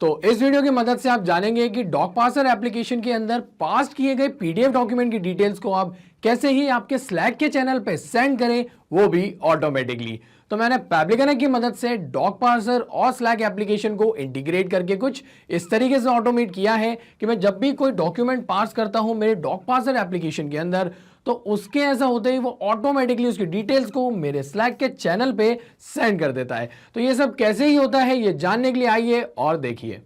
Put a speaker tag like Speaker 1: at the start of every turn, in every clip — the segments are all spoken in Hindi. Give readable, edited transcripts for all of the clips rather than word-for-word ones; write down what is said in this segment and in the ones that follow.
Speaker 1: तो इस वीडियो की मदद से आप जानेंगे कि डॉक पार्सर एप्लीकेशन के अंदर पास किए गए पीडीएफ डॉक्यूमेंट की डिटेल्स को आप कैसे ही आपके स्लैक के चैनल पे सेंड करें, वो भी ऑटोमेटिकली। तो मैंने पैब्लिक कनेक्ट की मदद से डॉक पार्सर और स्लैक एप्लीकेशन को इंटीग्रेट करके कुछ इस तरीके से ऑटोमेट किया है कि मैं जब भी कोई डॉक्यूमेंट पास करता हूं मेरे डॉक पार्सर एप्लीकेशन के अंदर, तो उसके ऐसा होते ही वो ऑटोमेटिकली उसकी डिटेल्स को मेरे स्लैक के चैनल पे सेंड कर देता है। तो ये सब कैसे ही होता है ये जानने के लिए आइए और देखिए।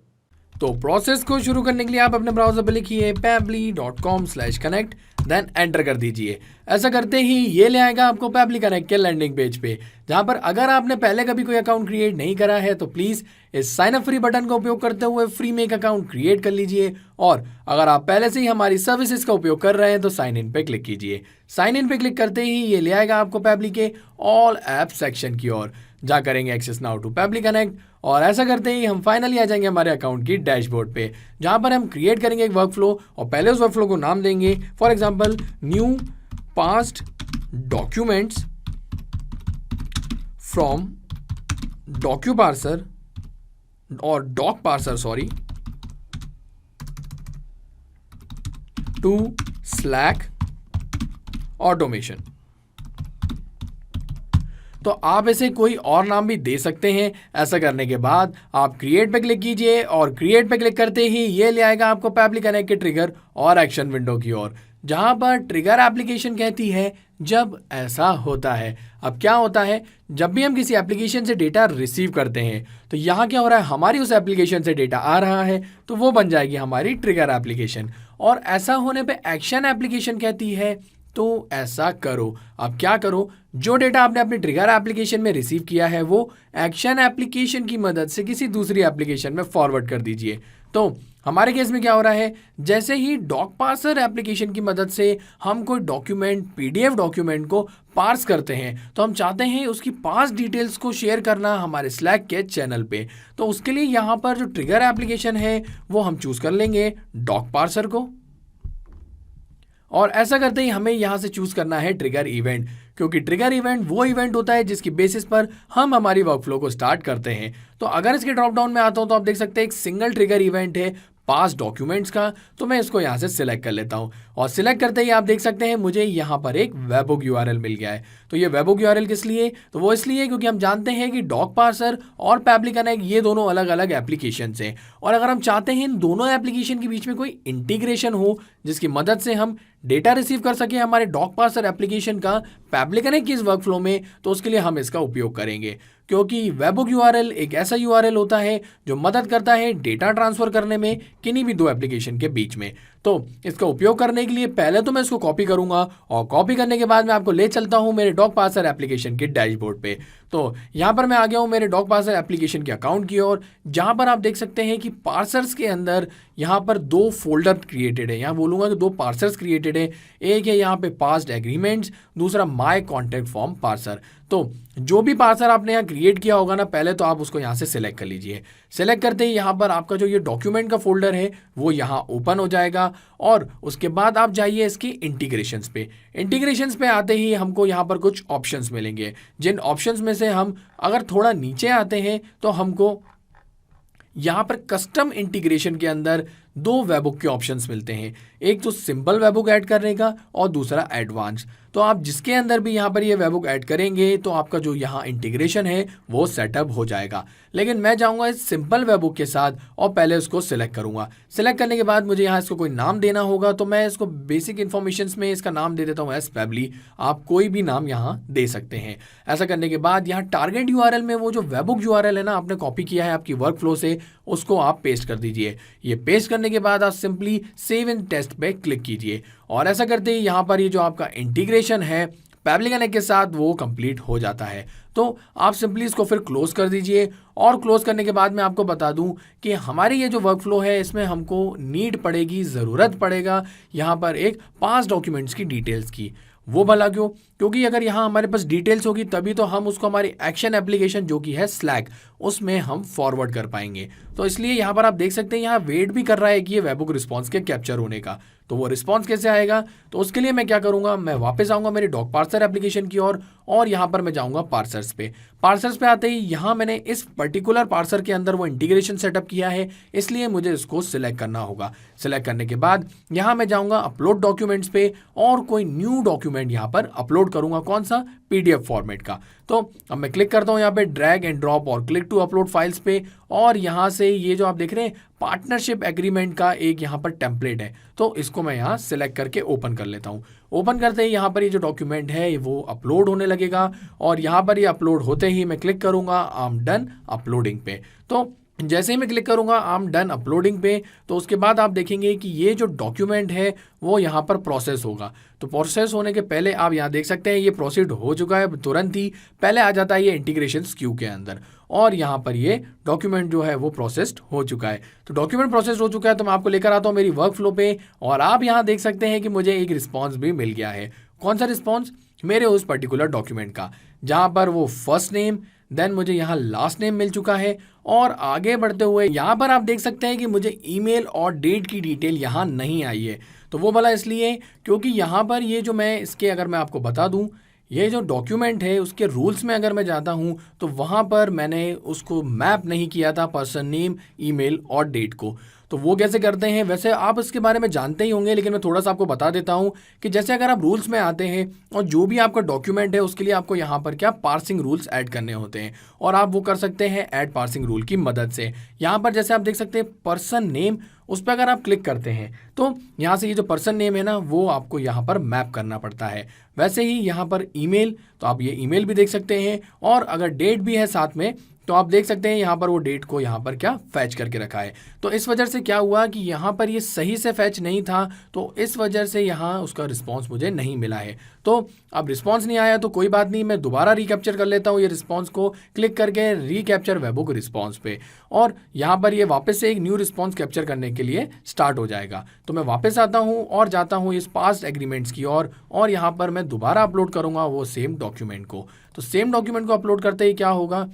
Speaker 1: तो प्रोसेस को शुरू करने के लिए आप अपने ब्राउजर पर लिखिए pabbly.com/connect, देन एंटर कर दीजिए। ऐसा करते ही ये ले आएगा आपको पैब्ली कनेक्ट के लैंडिंग पेज पे, जहां पर अगर आपने पहले कभी कोई अकाउंट क्रिएट नहीं करा है तो प्लीज इस साइन अप फ्री बटन का उपयोग करते हुए फ्री में एक अकाउंट क्रिएट कर लीजिए। और अगर आप पहले से ही हमारी सर्विसेज का उपयोग कर रहे हैं तो साइन इन पे क्लिक कीजिए। साइन इन पे क्लिक करते ही ये ले आएगा आपको पैब्ली के ऑल ऐप सेक्शन की ओर, जहाँ करेंगे access now to Pabbly Connect. और ऐसा करते ही हम फाइनली आ जाएंगे हमारे अकाउंट की डैशबोर्ड पे, जहां पर हम क्रिएट करेंगे एक वर्कफ्लो और पहले उस वर्कफ्लो को नाम देंगे for example new parsed documents from docu parser और doc parser to Slack automation. तो आप इसे कोई और नाम भी दे सकते हैं। ऐसा करने के बाद आप क्रिएट पे क्लिक कीजिए और क्रिएट पे क्लिक करते ही ये ले आएगा आपको पैब्ली कनेक्ट के ट्रिगर और एक्शन विंडो की ओर, जहां पर ट्रिगर एप्लीकेशन कहती है जब ऐसा होता है। अब क्या होता है, जब भी हम किसी एप्लीकेशन से डेटा रिसीव करते हैं तो यहाँ क्या हो रहा है, हमारी उस एप्लीकेशन से डेटा आ रहा है तो वो बन जाएगी हमारी ट्रिगर एप्लीकेशन। और ऐसा होने पे एक्शन एप्लीकेशन कहती है तो ऐसा करो। अब क्या करो, जो डेटा आपने अपने ट्रिगर एप्लीकेशन में रिसीव किया है वो एक्शन एप्लीकेशन की मदद से किसी दूसरी एप्लीकेशन में फॉरवर्ड कर दीजिए। तो हमारे केस में क्या हो रहा है, जैसे ही डॉक पार्सर एप्लीकेशन की मदद से हम कोई डॉक्यूमेंट पीडीएफ डॉक्यूमेंट को पार्स करते हैं तो हम चाहते हैं उसकी पास डिटेल्स को शेयर करना हमारे स्लैक के चैनल पे। तो उसके लिए यहाँ पर जो ट्रिगर एप्लीकेशन है वो हम चूज कर लेंगे डॉक पार्सर को। और ऐसा करते ही हमें यहां से चूज करना है ट्रिगर इवेंट, क्योंकि ट्रिगर इवेंट वो इवेंट होता है जिसकी बेसिस पर हम हमारी वर्कफ्लो को स्टार्ट करते हैं। तो अगर इसके ड्रॉप डाउन में आता हूं तो आप देख सकते हैं एक सिंगल ट्रिगर इवेंट है पास डॉक्यूमेंट्स का, तो मैं इसको यहां से सिलेक्ट कर लेता हूं। और सिलेक्ट करते ही आप देख सकते हैं मुझे यहां पर एक वेबहुक यूआरएल मिल गया है। तो ये वेबहुक यूआरएल किस लिए, तो वो इसलिए क्योंकि हम जानते हैं कि डॉक पार्सर और पैब्ली कनेक्ट ये दोनों अलग अलग एप्लीकेशन हैं, और अगर हम चाहते हैं इन दोनों एप्लीकेशन के बीच में कोई इंटीग्रेशन हो जिसकी मदद से हम डेटा रिसीव कर सके हमारे डॉक पार्सर एप्लीकेशन का पैब्ली कनेक्ट की इस वर्कफ्लो में, तो उसके लिए हम इसका उपयोग करेंगे। क्योंकि वेबहुक यूआरएल एक ऐसा यूआरएल होता है जो मदद करता है डेटा ट्रांसफर करने में किन्हीं भी दो एप्लीकेशन के बीच में। तो इसका उपयोग करने के लिए पहले तो मैं इसको कॉपी करूंगा और कॉपी करने के बाद मैं आपको ले चलता हूं मेरे डॉक पार्सर एप्लीकेशन के डैशबोर्ड पे। तो यहां पर मैं आ गया हूं मेरे डॉक पार्सर एप्लीकेशन के अकाउंट की ओर, जहां पर आप देख सकते हैं कि पार्सर्स के अंदर यहां पर दो फोल्डर क्रिएटेड है। यहां बोलूंगा कि दो पार्सर्स क्रिएटेड है, एक है यहां पे पास्ट एग्रीमेंट्स, दूसरा माय कॉन्टैक्ट फॉर्म पार्सर। तो जो भी पार्सर आपने यहाँ क्रिएट किया होगा ना, पहले तो आप उसको यहाँ से सिलेक्ट कर लीजिए। सिलेक्ट करते ही यहाँ पर आपका जो ये डॉक्यूमेंट का फोल्डर है वो यहाँ ओपन हो जाएगा। और उसके बाद आप जाइए इसकी इंटीग्रेशंस पे। इंटीग्रेशंस पे आते ही हमको यहाँ पर कुछ ऑप्शंस मिलेंगे, जिन ऑप्शंस में से हम अगर थोड़ा नीचे आते हैं तो हमको यहाँ पर कस्टम इंटीग्रेशन के अंदर दो वेबहुक के ऑप्शंस मिलते हैं, एक तो सिंपल वेबहुक ऐड करने का और दूसरा एडवांस। तो आप जिसके अंदर भी यहाँ पर ये वेबहुक ऐड करेंगे तो आपका जो यहाँ इंटीग्रेशन है वो सेटअप हो जाएगा। लेकिन मैं जाऊँगा इस सिंपल वेबहुक के साथ और पहले उसको सिलेक्ट करूँगा। सिलेक्ट करने के बाद मुझे यहाँ इसको कोई नाम देना होगा, तो मैं इसको बेसिक इन्फॉर्मेशन में इसका नाम दे देता हूँ एस पैब्ली। आप कोई भी नाम यहाँ दे सकते हैं। ऐसा करने के बाद यहाँ टारगेट यूआरएल में वो जो वेबहुक यूआरएल है ना, आपने कॉपी किया है आपकी वर्कफ्लो से, उसको आप पेस्ट कर दीजिए। ये पेस्ट करने के बाद आप सिंपली सेव इन टेस्ट पे क्लिक कीजिए। और ऐसा करते ही यहाँ पर ये जो आपका इंटीग्रेशन है पैब्ली कनेक्ट के साथ वो कंप्लीट हो जाता है। तो आप सिंपली इसको फिर क्लोज कर दीजिए। और क्लोज करने के बाद मैं आपको बता दूं कि हमारी ये जो वर्कफ्लो है इसमें हमको नीड पड़ेगी, ज़रूरत पड़ेगा यहाँ पर एक पास डॉक्यूमेंट्स की डिटेल्स की। वो भला क्यों, क्योंकि अगर यहाँ हमारे पास डिटेल्स होगी तभी तो हम उसको हमारी एक्शन एप्लीकेशन जो कि है स्लैक, उसमें हम फॉरवर्ड कर पाएंगे। तो इसलिए यहाँ पर आप देख सकते हैं यहाँ वेट भी कर रहा है कि ये वेबहुक रिस्पॉन्स के कैप्चर होने का। तो वो रिस्पॉन्स कैसे आएगा, तो उसके लिए मैं क्या करूँगा, मैं वापस आऊँगा मेरे डॉक पार्सर एप्लीकेशन की ओर और यहाँ पर मैं जाऊँगा पार्सर्स पे। पार्सर्स पे आते ही यहाँ मैंने इस पर्टिकुलर पार्सर के अंदर वो इंटीग्रेशन सेटअप किया है, इसलिए मुझे इसको सिलेक्ट करना होगा। सिलेक्ट करने के बाद यहाँ मैं जाऊँगा अपलोड डॉक्यूमेंट्स पे और कोई न्यू डॉक्यूमेंट यहाँ पर अपलोड करूँगा। कौन सा, PDF फॉर्मेट का। तो अब मैं क्लिक करता हूँ यहाँ पे ड्रैग एंड ड्रॉप और क्लिक टू अपलोड फाइल्स पे, और यहाँ से ये जो आप देख रहे हैं पार्टनरशिप एग्रीमेंट का एक यहाँ पर टेम्पलेट है, तो इसको मैं यहाँ सिलेक्ट करके ओपन कर लेता हूँ। ओपन करते ही यहाँ पर ये जो डॉक्यूमेंट है वो अपलोड होने लगेगा, और यहाँ पर ये अपलोड होते ही मैं क्लिक करूँगा आई एम डन अपलोडिंग पे। तो जैसे ही मैं क्लिक करूंगा आई एम डन अपलोडिंग पे, तो उसके बाद आप देखेंगे कि ये जो डॉक्यूमेंट है वो यहाँ पर प्रोसेस होगा। तो प्रोसेस होने के पहले आप यहाँ देख सकते हैं ये प्रोसीड हो चुका है, तुरंत ही पहले आ जाता है ये इंटीग्रेशन क्यू के अंदर, और यहाँ पर ये डॉक्यूमेंट जो है वो प्रोसेस्ड हो चुका है। तो डॉक्यूमेंट प्रोसेस हो चुका है, तो मैं आपको लेकर आता हूँ मेरी वर्क फ्लो पे, और आप यहाँ देख सकते हैं कि मुझे एक रिस्पॉन्स भी मिल गया है। कौन सा रिस्पॉन्स, मेरे उस पर्टिकुलर डॉक्यूमेंट का, जहाँ पर वो फर्स्ट नेम देन मुझे यहाँ लास्ट नेम मिल चुका है। और आगे बढ़ते हुए यहाँ पर आप देख सकते हैं कि मुझे ईमेल और डेट की डिटेल यहाँ नहीं आई है। तो वो भला इसलिए क्योंकि यहाँ पर ये जो मैं इसके अगर मैं आपको बता दूँ, ये जो डॉक्यूमेंट है उसके रूल्स में अगर मैं जाता हूँ तो वहाँ पर मैंने उसको मैप नहीं किया था पर्सन नेम, ईमेल और डेट को। तो वो कैसे करते हैं, वैसे आप इसके बारे में जानते ही होंगे, लेकिन मैं थोड़ा सा आपको बता देता हूँ कि जैसे अगर आप रूल्स में आते हैं और जो भी आपका डॉक्यूमेंट है उसके लिए आपको यहाँ पर क्या पार्सिंग रूल्स ऐड करने होते हैं, और आप वो कर सकते हैं ऐड पार्सिंग रूल की मदद से। यहाँ पर जैसे आप देख सकते हैं पर्सन नेम, उस पर अगर आप क्लिक करते हैं तो यहाँ से ये जो पर्सन नेम है ना वो आपको यहाँ पर मैप करना पड़ता है। वैसे ही यहाँ पर ईमेल, तो आप ये ईमेल भी देख सकते हैं, और अगर डेट भी है साथ में तो आप देख सकते हैं यहाँ पर वो डेट को यहाँ पर क्या फैच करके रखा है। तो इस वजह से क्या हुआ कि यहाँ पर ये सही से फैच नहीं था, तो इस वजह से यहाँ उसका रिस्पांस मुझे नहीं मिला है। तो अब रिस्पांस नहीं आया तो कोई बात नहीं, मैं दोबारा रिकैप्चर कर लेता हूँ ये रिस्पांस को, क्लिक करके रिकैप्चर वेबहुक रिस्पांस पे, और यहाँ पर ये वापस से एक न्यू रिस्पांस कैप्चर करने के लिए स्टार्ट हो जाएगा। तो मैं वापस आता हूँ और जाता हूँ इस पास्ट एग्रीमेंट्स की ओर, और यहाँ पर मैं दोबारा अपलोड करूँगा वो सेम डॉक्यूमेंट को। तो सेम डॉक्यूमेंट को अपलोड करते ही क्या होगा,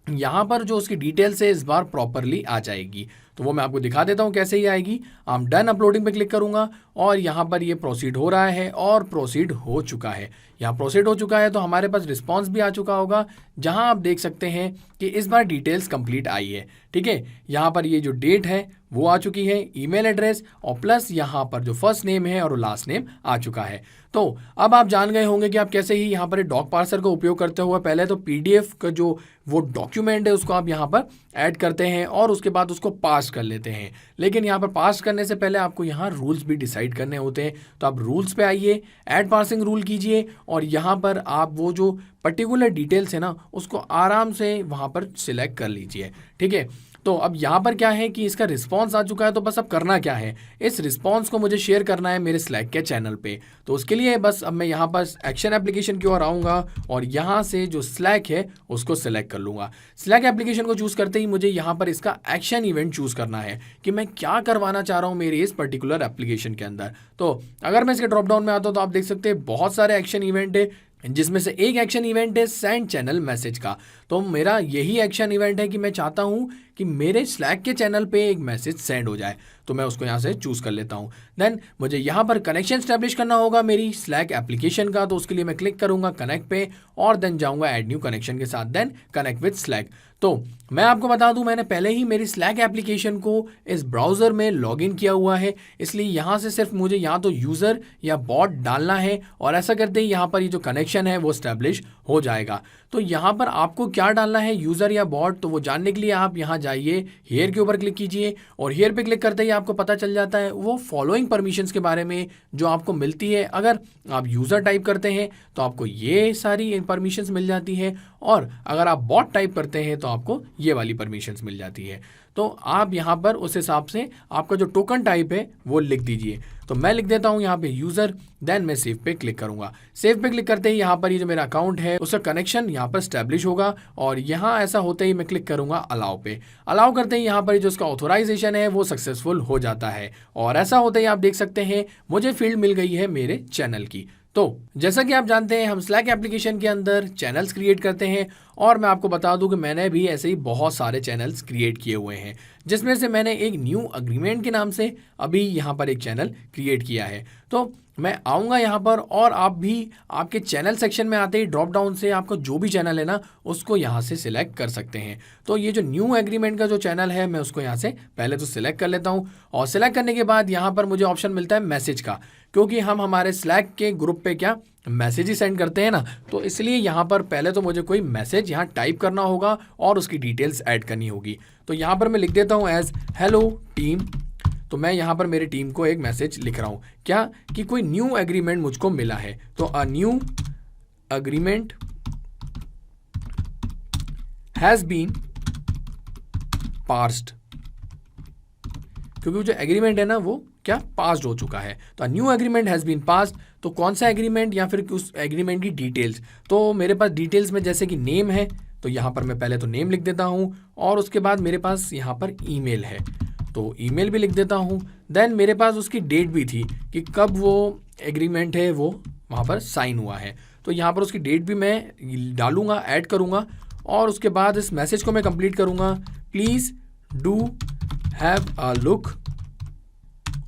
Speaker 1: यहाँ पर जो उसकी डिटेल्स है इस बार प्रॉपरली आ जाएगी। तो वो मैं आपको दिखा देता हूँ कैसे ही आएगी। आई एम डन अपलोडिंग पे क्लिक करूँगा, और यहाँ पर ये प्रोसीड हो रहा है और प्रोसीड हो चुका है। यहाँ प्रोसीड हो चुका है तो हमारे पास रिस्पांस भी आ चुका होगा, जहाँ आप देख सकते हैं कि इस बार डिटेल्स कंप्लीट आई है। ठीक है, यहाँ पर ये जो डेट है वो आ चुकी है, ईमेल एड्रेस, और प्लस यहाँ पर जो फर्स्ट नेम है और लास्ट नेम आ चुका है। तो अब आप जान गए होंगे कि आप कैसे ही यहाँ पर डॉक पार्सर का उपयोग करते हुए पहले तो PDF का जो वो डॉक्यूमेंट है उसको आप यहाँ पर ऐड करते हैं और उसके बाद उसको पास कर लेते हैं। लेकिन यहाँ पर पास करने से पहले आपको यहाँ रूल्स भी डिसाइड करने होते हैं। तो आप रूल्स पे आइए, ऐड पार्सिंग रूल कीजिए, और यहाँ पर आप वो जो पर्टिकुलर डिटेल्स है ना उसको आराम से वहाँ पर सिलेक्ट कर लीजिए। ठीक है, तो अब यहाँ पर क्या है कि इसका रिस्पांस आ चुका है, तो बस अब करना क्या है, इस रिस्पांस को मुझे शेयर करना है मेरे स्लैक के चैनल पे। तो उसके लिए बस अब मैं यहाँ पर एक्शन एप्लीकेशन की ओर आऊँगा और यहाँ से जो स्लैक है उसको सिलेक्ट कर लूँगा। स्लैक एप्लीकेशन को चूज़ करते ही मुझे यहाँ पर इसका एक्शन इवेंट चूज़ करना है कि मैं क्या करवाना चाह रहा हूँ मेरे इस पर्टिकुलर एप्लीकेशन के अंदर। तो अगर मैं इसके ड्रॉप डाउन में आता हूँ तो आप देख सकते हैं बहुत सारे एक्शन इवेंट है, जिसमें से एक एक्शन इवेंट है सेंड चैनल मैसेज का। तो मेरा यही एक्शन इवेंट है कि मैं चाहता हूं कि मेरे स्लैक के चैनल पे एक मैसेज सेंड हो जाए, तो मैं उसको यहां से चूज कर लेता हूं। देन मुझे यहां पर कनेक्शन स्टैब्लिश करना होगा मेरी स्लैक एप्लीकेशन का, तो उसके लिए मैं क्लिक करूंगा कनेक्ट पे और देन जाऊंगा ऐड न्यू कनेक्शन के साथ, देन कनेक्ट विद स्लैक। तो मैं आपको बता दूं मैंने पहले ही मेरी स्लैक एप्लीकेशन को इस ब्राउज़र में लॉगिन किया हुआ है, इसलिए यहाँ से सिर्फ मुझे या तो यूज़र या बॉट डालना है और ऐसा करते ही यहाँ पर ये जो कनेक्शन है वो स्टैब्लिश हो जाएगा। तो यहाँ पर आपको क्या डालना है, यूज़र या बॉट, तो वो जानने के लिए आप यहाँ जाइए, हेयर के ऊपर क्लिक कीजिए और हेयर पे क्लिक करते ही आपको पता चल जाता है वो फॉलोइंग परमिशंस के बारे में जो आपको मिलती है। अगर आप यूज़र टाइप करते हैं तो आपको ये सारी परमिशंस मिल जाती है, और अगर आप बॉट टाइप करते हैं तो आपको ये वाली परमिशंस मिल जाती है। तो आप यहाँ पर उस हिसाब से आपका जो टोकन टाइप है वो लिख दीजिए। तो मैं लिख देता हूँ यहाँ पे यूज़र, देन मैं सेव पे क्लिक करूँगा। सेव पे क्लिक करते ही यहाँ पर ये जो मेरा अकाउंट है उसका कनेक्शन यहाँ पर स्टैब्लिश होगा, और यहाँ ऐसा होते ही मैं क्लिक करूँगा अलाउ पे। अलाउ करते ही यहाँ पर जो उसका ऑथोराइजेशन है वो सक्सेसफुल हो जाता है, और ऐसा होते ही आप देख सकते हैं मुझे फील्ड मिल गई है मेरे चैनल की। तो जैसा कि आप जानते हैं हम स्लैक एप्लीकेशन के अंदर चैनल्स क्रिएट करते हैं और मैं आपको बता दूं कि मैंने भी ऐसे ही बहुत सारे चैनल्स क्रिएट किए हुए हैं, जिसमें से मैंने एक न्यू अग्रीमेंट के नाम से अभी यहाँ पर एक चैनल क्रिएट किया है। तो मैं आऊँगा यहाँ पर और आप भी आपके चैनल सेक्शन में आते ही ड्रॉप डाउन से आपका जो भी चैनल है ना उसको यहाँ से सिलेक्ट कर सकते हैं। तो ये जो न्यू एग्रीमेंट का जो चैनल है मैं उसको यहाँ से पहले तो सिलेक्ट कर लेता हूँ और सिलेक्ट करने के बाद यहाँ पर मुझे ऑप्शन मिलता है मैसेज का, क्योंकि हम हमारे स्लैक के ग्रुप पे क्या मैसेज ही सेंड करते हैं ना, तो इसलिए यहाँ पर पहले तो मुझे कोई मैसेज यहाँ टाइप करना होगा और उसकी डिटेल्स ऐड करनी होगी। तो यहाँ पर मैं लिख देता हूँ एज हेलो टीम। तो मैं यहाँ पर मेरी टीम को एक मैसेज लिख रहा हूँ क्या कि कोई न्यू एग्रीमेंट मुझको मिला है। तो a new agreement has been passed, क्योंकि जो एग्रीमेंट है ना वो क्या पास्ड हो चुका है। तो new agreement has been passed, तो कौन सा एग्रीमेंट या फिर उस एग्रीमेंट की डिटेल्स। तो मेरे पास डिटेल्स में जैसे कि नेम है, तो यहाँ पर मैं पहले तो नेम लिख देता हूँ और उसके बाद मेरे पास यहाँ पर ईमेल है तो ईमेल भी लिख देता हूँ। देन मेरे पास उसकी डेट भी थी कि कब वो एग्रीमेंट है वो वहाँ पर साइन हुआ है, तो यहाँ पर उसकी डेट भी मैं डालूंगा, ऐड करूँगा और उसके बाद इस मैसेज को मैं कंप्लीट करूँगा, please do have a look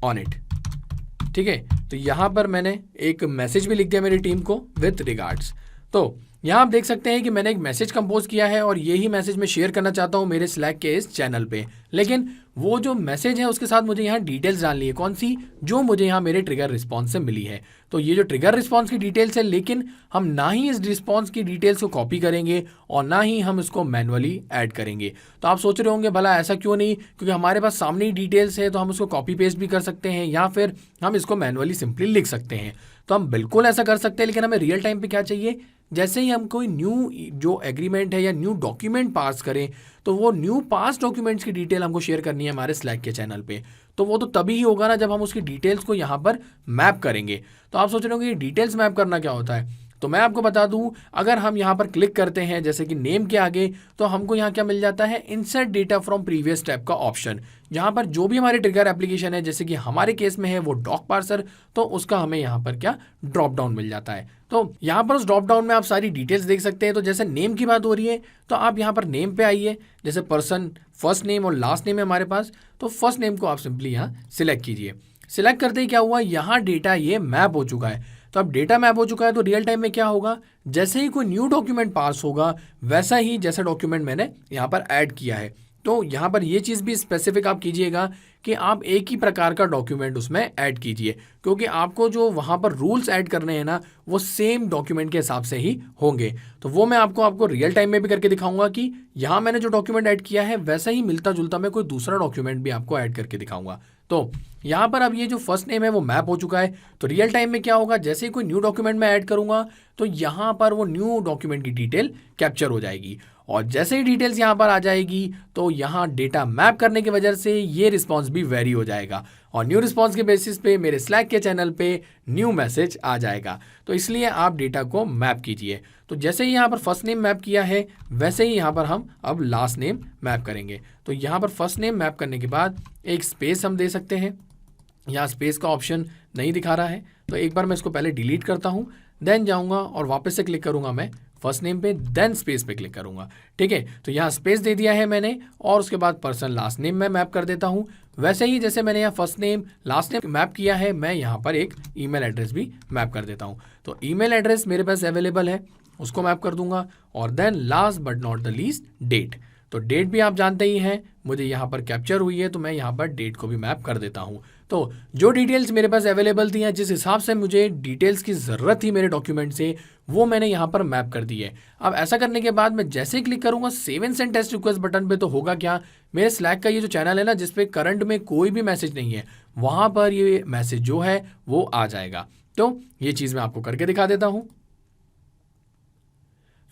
Speaker 1: on it. ठीक है, तो यहाँ पर मैंने एक मैसेज भी लिख दिया मेरी टीम को विथ रिगार्ड्स। तो यहाँ आप देख सकते हैं कि मैंने एक मैसेज कंपोज किया है और यही मैसेज मैं शेयर करना चाहता हूँ मेरे स्लैक के इस चैनल पे, लेकिन वो जो मैसेज है उसके साथ मुझे यहाँ डिटेल्स डालनी है, कौन सी, जो मुझे यहाँ मेरे ट्रिगर रिस्पॉन्स से मिली है। तो ये जो ट्रिगर रिस्पॉन्स की डिटेल्स है, लेकिन हम ना ही इस रिस्पॉन्स की डिटेल्स को कॉपी करेंगे और ना ही हम इसको मैनुअली ऐड करेंगे। तो आप सोच रहे होंगे भला ऐसा क्यों नहीं, क्योंकि हमारे पास सामने ही डिटेल्स है तो हम उसको कॉपी पेस्ट भी कर सकते हैं या फिर हम इसको मैनुअली सिंपली लिख सकते हैं। तो हम बिल्कुल ऐसा कर सकते हैं, लेकिन हमें रियल टाइम पे क्या चाहिए, जैसे ही हम कोई न्यू जो एग्रीमेंट है या न्यू डॉक्यूमेंट पास करें तो वो न्यू पास डॉक्यूमेंट्स की डिटेल हमको शेयर करनी है हमारे स्लैक के चैनल पे। तो वो तो तभी ही होगा ना जब हम उसकी डिटेल्स को यहाँ पर मैप करेंगे। तो आप सोच रहे होंगे ये डिटेल्स मैप करना क्या होता है, तो मैं आपको बता दूं, अगर हम यहाँ पर क्लिक करते हैं जैसे कि नेम के आगे, तो हमको यहाँ क्या मिल जाता है, insert data from previous step का ऑप्शन, जहाँ पर जो भी हमारी ट्रिगर एप्लीकेशन है, जैसे कि हमारे केस में है वो डॉक पार्सर, तो उसका हमें यहाँ पर क्या ड्रॉप डाउन मिल जाता है। तो यहाँ पर उस ड्रॉप डाउन में आप सारी डिटेल्स देख सकते हैं। तो जैसे नेम की बात हो रही है तो आप यहाँ पर नेम पे आइए, जैसे पर्सन फर्स्ट नेम और लास्ट नेम है हमारे पास, तो फर्स्ट नेम को आप सिंपली यहाँ सिलेक्ट कीजिए। सिलेक्ट करते ही क्या हुआ, यहाँ डेटा ये मैप हो चुका है। तो अब डेटा मैप हो चुका है तो रियल टाइम में क्या होगा, जैसे ही कोई न्यू डॉक्यूमेंट पास होगा वैसा ही जैसा डॉक्यूमेंट मैंने यहाँ पर ऐड किया है। तो यहाँ पर ये चीज़ भी स्पेसिफिक आप कीजिएगा कि आप एक ही प्रकार का डॉक्यूमेंट उसमें ऐड कीजिए, क्योंकि आपको जो वहाँ पर रूल्स ऐड करने हैं ना वो सेम डॉक्यूमेंट के हिसाब से ही होंगे। तो वो मैं आपको रियल टाइम में भी करके दिखाऊंगा कि यहाँ मैंने जो डॉक्यूमेंट ऐड किया है वैसा ही मिलता जुलता मैं कोई दूसरा डॉक्यूमेंट भी आपको ऐड करके दिखाऊंगा। तो यहाँ पर अब ये जो फर्स्ट नेम है वो मैप हो चुका है। तो रियल टाइम में क्या होगा, जैसे ही कोई न्यू डॉक्यूमेंट में ऐड करूंगा तो यहाँ पर वो न्यू डॉक्यूमेंट की डिटेल कैप्चर हो जाएगी और जैसे ही डिटेल्स यहाँ पर आ जाएगी तो यहाँ डेटा मैप करने की वजह से ये रिस्पॉन्स भी वेरी हो जाएगा और न्यू रिस्पॉन्स के बेसिस पे मेरे स्लैक के चैनल पे न्यू मैसेज आ जाएगा। तो इसलिए आप डेटा को मैप कीजिए। तो जैसे ही यहाँ पर फर्स्ट नेम मैप किया है वैसे ही यहाँ पर हम अब लास्ट नेम मैप करेंगे। तो यहाँ पर फर्स्ट नेम मैप करने के बाद एक स्पेस हम दे सकते हैं, यहाँ स्पेस का ऑप्शन नहीं दिखा रहा है तो एक बार मैं इसको पहले डिलीट करता हूँ, देन जाऊँगा और वापस से क्लिक करूँगा मैं फर्स्ट नेम पे, देन स्पेस पे क्लिक करूंगा। ठीक है, तो यहाँ स्पेस दे दिया है मैंने और उसके बाद पर्सन लास्ट नेम मैं मैप कर देता हूँ। वैसे ही जैसे मैंने यहाँ first name last name map किया है मैं यहाँ पर एक ईमेल एड्रेस भी मैप कर देता हूँ। तो ईमेल एड्रेस मेरे पास अवेलेबल है, उसको मैप कर दूंगा और then last but not the least date. तो डेट भी आप जानते ही हैं मुझे यहाँ पर कैप्चर हुई है तो मैं यहाँ पर डेट को भी मैप कर देता हूँ। तो जो डिटेल्स मेरे पास अवेलेबल थी या जिस हिसाब से मुझे डिटेल्स की ज़रूरत थी मेरे डॉक्यूमेंट से वो मैंने यहाँ पर मैप कर दी है। अब ऐसा करने के बाद मैं जैसे ही क्लिक करूँगा save and send test request button पे तो होगा क्या, मेरे स्लैक का ये जो चैनल है ना जिसपे करंट में कोई भी मैसेज नहीं है वहाँ पर ये मैसेज जो है वो आ जाएगा। तो ये चीज़ मैं आपको करके दिखा देता हूँ।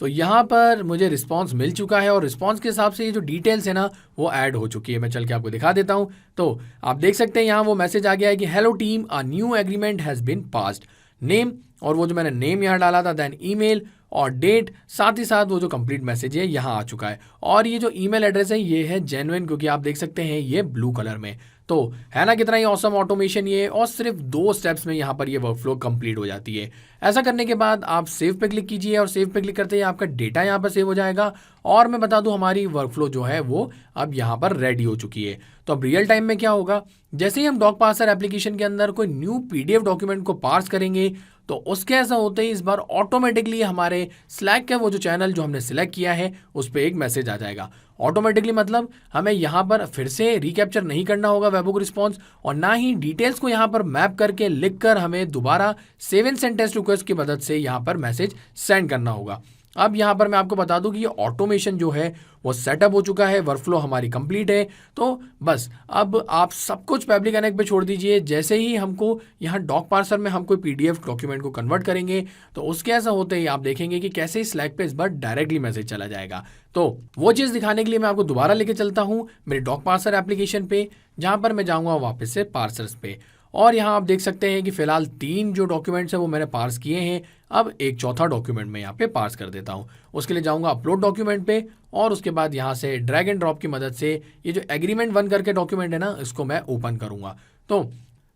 Speaker 1: तो यहाँ पर मुझे रिस्पांस मिल चुका है और रिस्पांस के हिसाब से ये जो डिटेल्स है ना वो ऐड हो चुकी है। मैं चल के आपको दिखा देता हूँ। तो आप देख सकते हैं यहाँ वो मैसेज आ गया है कि hello team, a new agreement has been passed, name, और वो जो मैंने नेम यहाँ डाला था, देन ईमेल और डेट, साथ ही साथ वो जो कंप्लीट मैसेज है यहाँ आ चुका है। और ये जो ईमेल एड्रेस है ये है जेन्युइन, क्योंकि आप देख सकते हैं ये ब्लू कलर में। तो है ना कितना ही ऑसम ऑटोमेशन ये, और सिर्फ 2 स्टेप्स में यहाँ पर ये वर्कफ्लो कंप्लीट हो जाती है। ऐसा करने के बाद आप सेव पे क्लिक कीजिए और सेव पे क्लिक करते ही आपका डेटा यहाँ पर सेव हो जाएगा। और मैं बता दूं हमारी वर्कफ्लो जो है वो अब यहाँ पर रेडी हो चुकी है। तो अब रियल टाइम में क्या होगा, जैसे ही हम डॉक पार्सर एप्लीकेशन के अंदर कोई न्यू पीडीएफ डॉक्यूमेंट को पार्स करेंगे तो उसके ऐसा होते ही इस बार ऑटोमेटिकली हमारे स्लैक का वो जो चैनल जो हमने सिलेक्ट किया है उस पर एक मैसेज आ जाएगा। ऑटोमेटिकली मतलब हमें यहाँ पर फिर से रिकैप्चर नहीं करना होगा वेबहुक रिस्पॉन्स, और ना ही डिटेल्स को यहाँ पर मैप करके लिख कर हमें दोबारा save and send test request की मदद से यहाँ पर मैसेज सेंड करना होगा। अब यहाँ पर मैं आपको बता दूं कि ये ऑटोमेशन जो है वो सेटअप हो चुका है, वर्कफ्लो हमारी कंप्लीट है। तो बस अब आप सब कुछ पेबली कनेक्ट पे छोड़ दीजिए। जैसे ही हमको यहाँ डॉक पार्सर में हम कोई पीडीएफ डॉक्यूमेंट को कन्वर्ट करेंगे तो उसके ऐसा होते ही आप देखेंगे कि कैसे ही स्लैक पे इस बार डायरेक्टली मैसेज चला जाएगा। तो वो चीज़ दिखाने के लिए मैं आपको दोबारा लेके चलता हूँ मेरे डॉक पार्सर एप्लीकेशन पे, जहाँ पर मैं जाऊँगा वापस से पार्सर्स पे। और यहाँ आप देख सकते हैं कि फिलहाल 3 जो डॉक्यूमेंट्स हैं वो मैंने पार्स किए हैं। अब एक चौथा डॉक्यूमेंट मैं यहाँ पे पार्स कर देता हूँ। उसके लिए जाऊँगा अपलोड डॉक्यूमेंट पे, और उसके बाद यहाँ से ड्रैग एंड ड्रॉप की मदद से ये जो एग्रीमेंट 1 करके डॉक्यूमेंट है ना, इसको मैं ओपन करूँगा। तो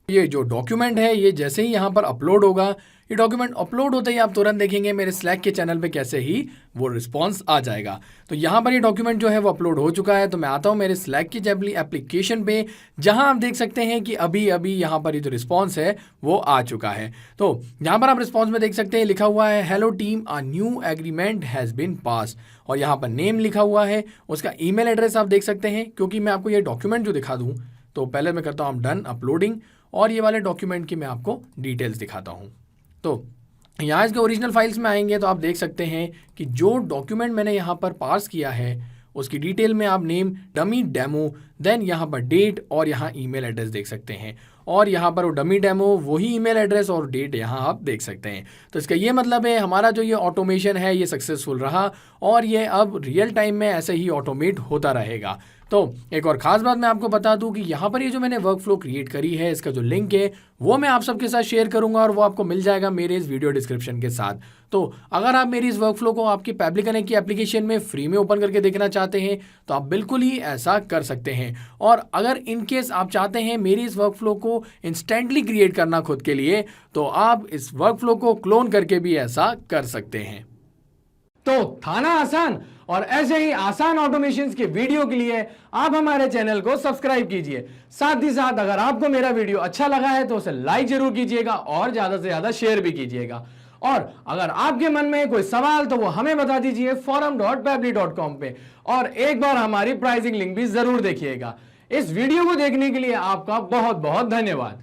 Speaker 1: ये जो डॉक्यूमेंट है ये जैसे ही यहाँ पर अपलोड होगा, ये डॉक्यूमेंट अपलोड होते ही आप तुरंत देखेंगे मेरे स्लैक के चैनल पे कैसे ही वो रिस्पॉन्स आ जाएगा। तो यहाँ पर ये डॉक्यूमेंट जो है वो अपलोड हो चुका है। तो मैं आता हूँ मेरे स्लैक की जेबली एप्लीकेशन पे, जहाँ आप देख सकते हैं कि अभी अभी यहाँ पर ये जो रिस्पॉन्स है वो आ चुका है। तो यहाँ पर आप रिस्पॉन्स में देख सकते हैं लिखा हुआ है hello team, a new agreement has been pass, और यहाँ पर नेम लिखा हुआ है, उसका ईमेल एड्रेस आप देख सकते हैं। क्योंकि मैं आपको ये डॉक्यूमेंट जो दिखा दूँ तो पहले मैं करता हूँ डन अपलोडिंग, और ये वाले डॉक्यूमेंट की मैं आपको डिटेल्स दिखाता हूँ। तो यहाँ इसके ओरिजिनल फाइल्स में आएंगे तो आप देख सकते हैं कि जो डॉक्यूमेंट मैंने यहाँ पर पास किया है उसकी डिटेल में आप नेम डमी डेमो, देन यहाँ पर डेट और यहाँ ईमेल एड्रेस देख सकते हैं। और यहाँ पर वो डमी डेमो वही ईमेल एड्रेस और डेट यहाँ आप देख सकते हैं। तो इसका ये मतलब है हमारा जो ये ऑटोमेशन है ये सक्सेसफुल रहा, और ये अब रियल टाइम में ऐसे ही ऑटोमेट होता रहेगा। तो एक और ख़ास बात मैं आपको बता दूं कि यहाँ पर ये जो मैंने वर्कफ्लो क्रिएट करी है इसका जो लिंक है वो मैं आप सबके साथ शेयर करूंगा, और वो आपको मिल जाएगा मेरे इस वीडियो डिस्क्रिप्शन के साथ। तो अगर आप मेरी इस वर्कफ्लो को आपकी पेबली कनेक्ट की एप्लीकेशन में फ्री में ओपन करके देखना चाहते हैं तो आप बिल्कुल ही ऐसा कर सकते हैं। और अगर इन केस आप चाहते हैं मेरी इस वर्कफ्लो को इंस्टेंटली क्रिएट करना खुद के लिए, तो आप इस वर्कफ्लो को क्लोन करके भी ऐसा कर सकते हैं।
Speaker 2: तो था ना आसान, और ऐसे ही आसान ऑटोमेशंस के वीडियो के लिए आप हमारे चैनल को सब्सक्राइब कीजिए। साथ ही साथ अगर आपको मेरा वीडियो अच्छा लगा है तो उसे लाइक जरूर कीजिएगा और ज्यादा से ज्यादा शेयर भी कीजिएगा। और अगर आपके मन में कोई सवाल तो वो हमें बता दीजिए forum.pebly.com पे, और एक बार हमारी प्राइसिंग लिंक भी जरूर देखिएगा। इस वीडियो को देखने के लिए आपका बहुत बहुत धन्यवाद।